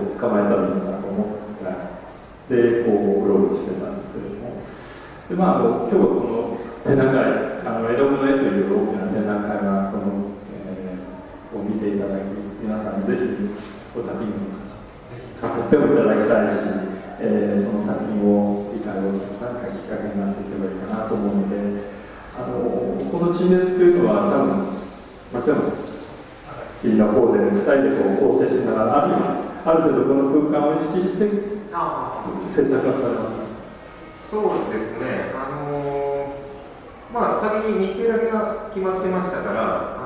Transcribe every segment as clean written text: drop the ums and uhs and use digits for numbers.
で捕まえたらいいのかなと思ってでこううろうろしてたんですけれども、で今日はこの展覧会絵の具の絵という大きな展覧会がこの、を見ていただき、皆さんぜひお旅に飾ってもいただきたいし、その作品を理解をする何かきっかけになっていけばいいかなと思うので、この陳列というのは多分もちろん君の方で2人でこう構成しながら、ある程度この空間を意識して制作がされました。そうですね、先に日程だけが決まってましたから、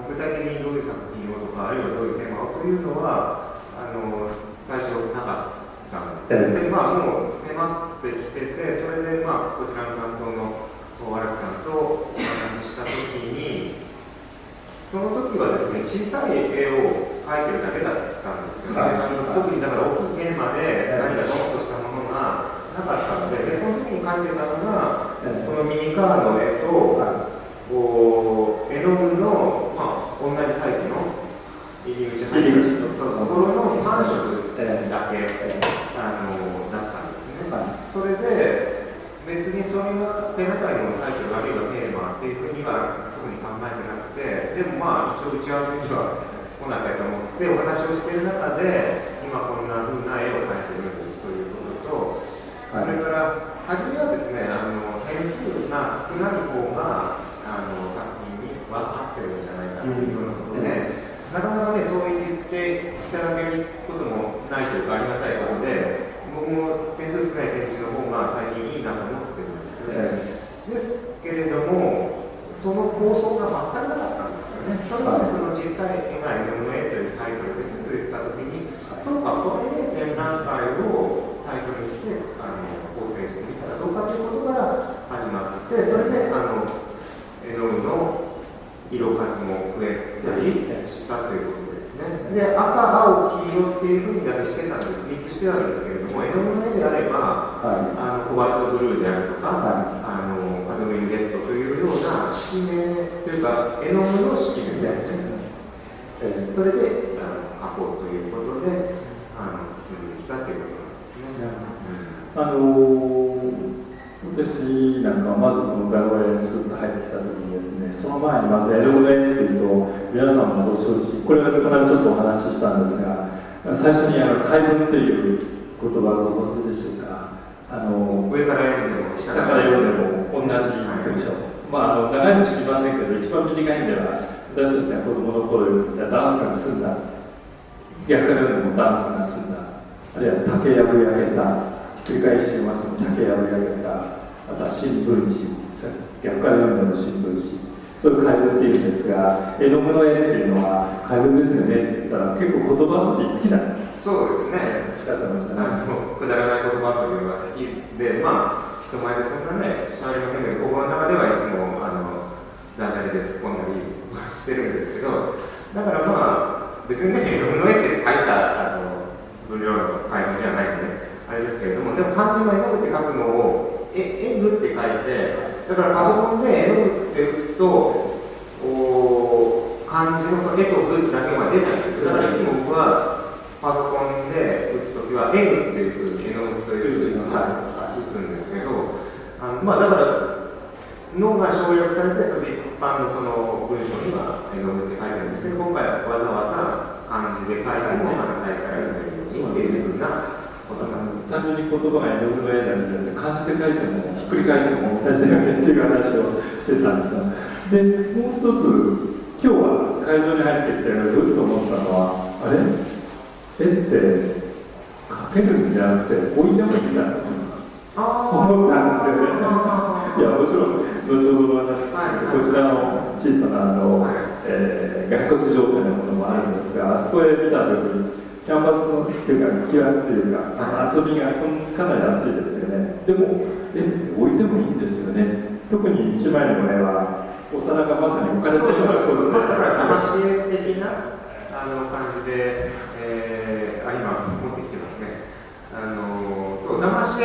具体的にどういう作品をとか、あるいはどういうテーマをというのは最初なかったんですね。で、もう迫ってきてて、それでこちらの担当の荒木さんとお話ししたときに、その時はですね、小さい絵を描いてるだけだったんですよね。特にだから大きいテーマで何かドンとしたものがなかったので、その時に描いてたのが、このミニカーの絵と、絵の具の、同じサイズの入り口入り口のところの3色だけ、だったんですね。それで別にそういう展覧会のタイトルあるいはテーマっていうふうには特に考えてなくて、でも一応打ち合わせには来なきゃと思ってお話をしている中で、今こんな風な絵を描いてるんですということと、それから初めはですね、点数が少ない方が作品には合ってるんじゃないかというようなことで、なかなかね、そう言っていただけることもないというか、ありがたいことで、僕も点数少ない展示の方が最近いいなと思ってるんですよね。ですけれども、その構想が全くなかったんですよね。それでその実際、今、絵の具の絵というタイトルですと言ったときに、そうか、これで展覧会をタイトルにして構成してみたらどうかということから始まって、それで絵の具の色数も増えたりしたということですね。で、赤、青、黄色っていうふうにだけしてたんです、ミックスしてたんですけれども、絵の具の絵であれば、コバルトブルーであるとか、カドミンレッドというような色名というか、絵の具の色名ですね。それで描こうということで進んできたということなんですね。私なんかまずこの画廊へスッと入ってきた時にですね、その前にまず絵の具の絵っていうと、皆さんも正直、これはこの間ちょっとお話ししたんですが、最初に回文という言葉をご存知でしょうか。上から読んでも下から読んでも同じ文章。長いの知りませんけど、一番短いんでは、私たちが子供の頃言ったダンスが済んだ。逆から読んでもダンスが済んだ。あるいは竹やぶ焼けた。繰り返していますと、竹やぶ焼けた。また新聞紙。逆から読んでも新聞紙。そういう回文っていうんですが、絵の具の絵っていうのは回文ですよねって言ったら、結構言葉遊び好きだ。そうですね。おっしゃってましたね。くだらない言葉遊びが好きで、人前でそんなね、しゃべりませんけど、僕の中ではいつもダジャレで突っ込んだりしてるんですけど、だから別にね、絵の具の絵って大した分量の回文じゃないんで、あれですけれども、でも漢字の絵の具って書くのを、絵具って書いて、だからパソコンで絵の具って打つと、漢字の絵と具だけは出ないんです。だからいつも僕はパソコンで打つときは絵具っていうふうに絵の具という字を打つんですけど、だから脳が省略されて、それで一般のその文章には絵の具って書いてるんですけど、今回はわざわざ漢字で書いても反対から読めるようにっていうふうなことなんです。単純に言葉が絵の具の絵なんで、漢字で書いてもひっくり返しても同じだよねっていう話をしてたんですが、で、もう一つ、今日は会場に入ってきてぐっと思ったのは、あれ絵って描けるんじゃなくて置いてもいいんだと思ったんですよね。いや、もちろん後ほど私、こちらの小さな骸骨状態のものもあるんですが、あそこへ見たときにキャンバスのっていうか、際っていうか、厚みがかなり厚いですよね。でも、置いてもいいんですよね。特に一枚の絵は、お皿がまさに置かれているようなことで。だから騙し絵的な感じで、今持ってきてますね。騙し絵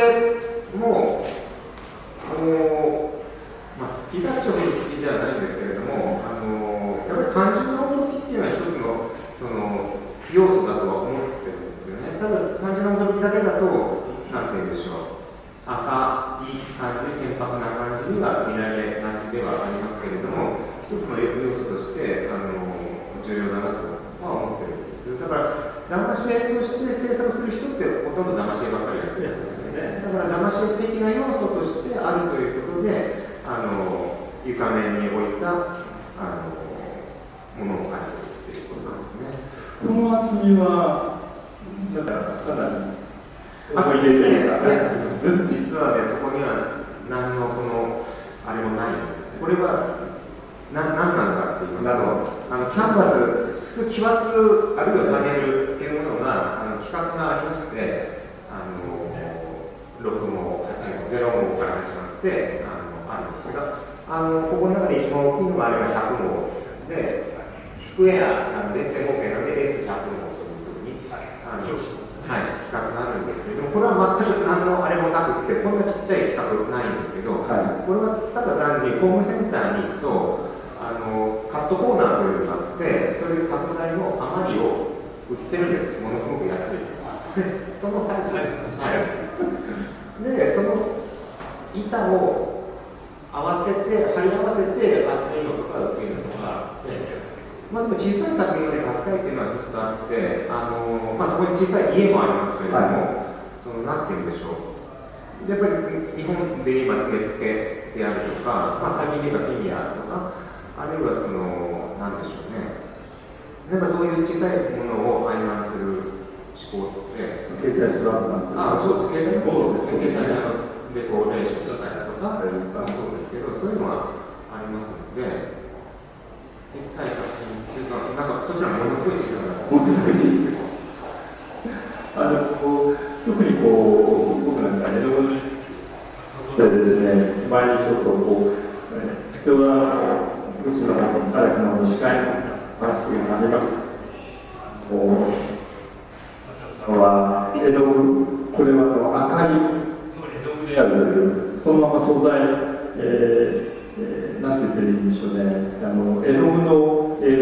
も、好きだっちゃ好きじゃないんですけれども、やっぱり単純な驚きっていうのは一つの要素だとは思ってるんですよね。ただ漢字の驚きだけだと、なんて言うんでしょう、朝いい感じ、船舶な感じには見られがちではありますけれども、一つの要素として重要だなとは思ってるんです。だから騙し絵として制作する人ってほとんど騙し絵ばっかりやってるんですよね。だから騙し絵的な要素としてあるということで、床面に置いたものを描いているということなんですね。この厚みはなんかかなり思い入れというか、実はね、そこには何のあれもないんですね。これは何なのかって言いますと、キャンバス、普通木枠あるいはパネルっていうものが規格がありまして、6号、8号、0号から始まってあるんですけど、ここの中で一番大きいのがあれば100号で、スクエアなので正方形なので S100 号というふうに規格があるんですけれども、これは全く何のあれもなくて、こんなちっちゃい規格ないんですけど、これはただ単にホームセンターに行くとカットコーナーというのがあって、そういう角材の余りを売ってるんです。ものすごく安い。そのサイズです。で、その板を合わせて、貼り合わせて、厚いのとか薄いのとか、でも小さい作品まで描きたいっていうのはずっとあって、そこに小さい家もありますけれども、なんていうんでしょう。やっぱり日本で言えば目付けであるとか、最近で言えばフィギュアとか、あるいはなんでしょうね。なんかそういう小さいものを曖昧する思考って、携帯スラップなんて、そうです、携帯ボードですね。携帯でこう練習したりとか、そうですけど、そういうのはありますので、小さい作品っていうか、なんかそちらものすごい小さな、ものすごい小さい。特に僕なんか江戸文でですね、前にちょっと先ほどうちの誰かの司会の話がありました。江戸これは赤い絵の具である、そのまま素材、なんて言ってるんでしょうね、絵の具の、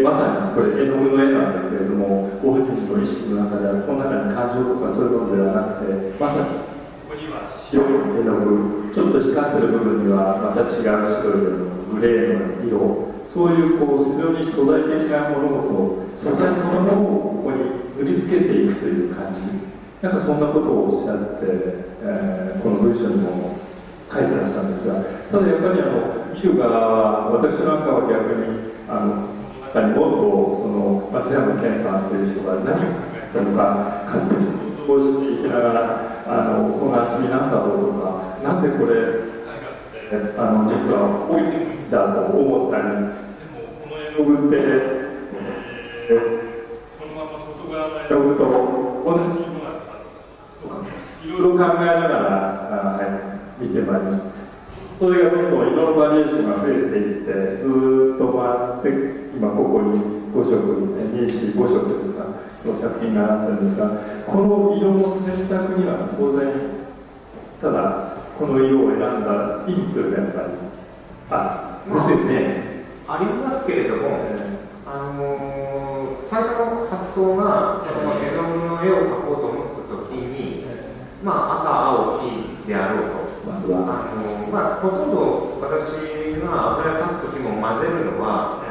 まさにこれ絵の具の絵なんですけれども、ご本人の意識の中では、この中に感情とかそういうものではなくて、まさにここには白い絵の具、ちょっと光ってる部分にはまた違う白いグレーの色、そういう非常に素材的な物事、素材そのものをここに塗りつけていくという感じ、なんかそんなことをおっしゃって、この文章にも書いてらっしゃるんですが、ただやっぱり見る側は、私なんかは逆に中にもっと松山健さんという人が何を考えたのか勝手に想像していきながらこの厚みなんだろうとか、なんでこれ実は置いてもいいんだと思ったり、でもこの絵の具って、このまま外側の絵の具と同じ色なのかとか、いろいろ考えながら見てまいります。それがどんどん色のバリエーションが増えていって、ずーっと回って、今ここに5色、2、4、5色ですか、の作品があったんですが、この色の選択には当然、ただこの色を選んだ意味というのはやっぱりですよね。ありますけれども、最初の発想が絵の具の絵を描こうと思ったときに、赤、青、黄であろうと。まずはほとんど私が油描くときも混ぜるのは、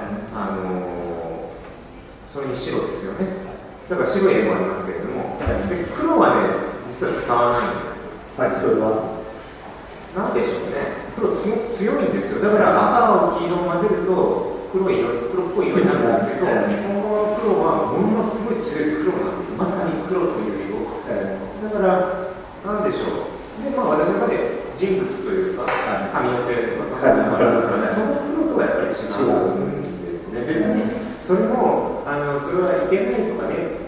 それに白ですよね。だから白い絵もありますけれども、で黒はね、実は使わないんです。はい、それはなんでしょうね。黒強いんですよ。だから赤、青、黄色を混ぜると黒っぽい色になるんですけど、日本語の黒はものすごい強い黒なんです。まさに黒という色。だから、なんでしょう。で、私の中で人物というか、髪の毛とか、その黒とはやっぱり違うんですね。別にそれもそれはイケメンとかね、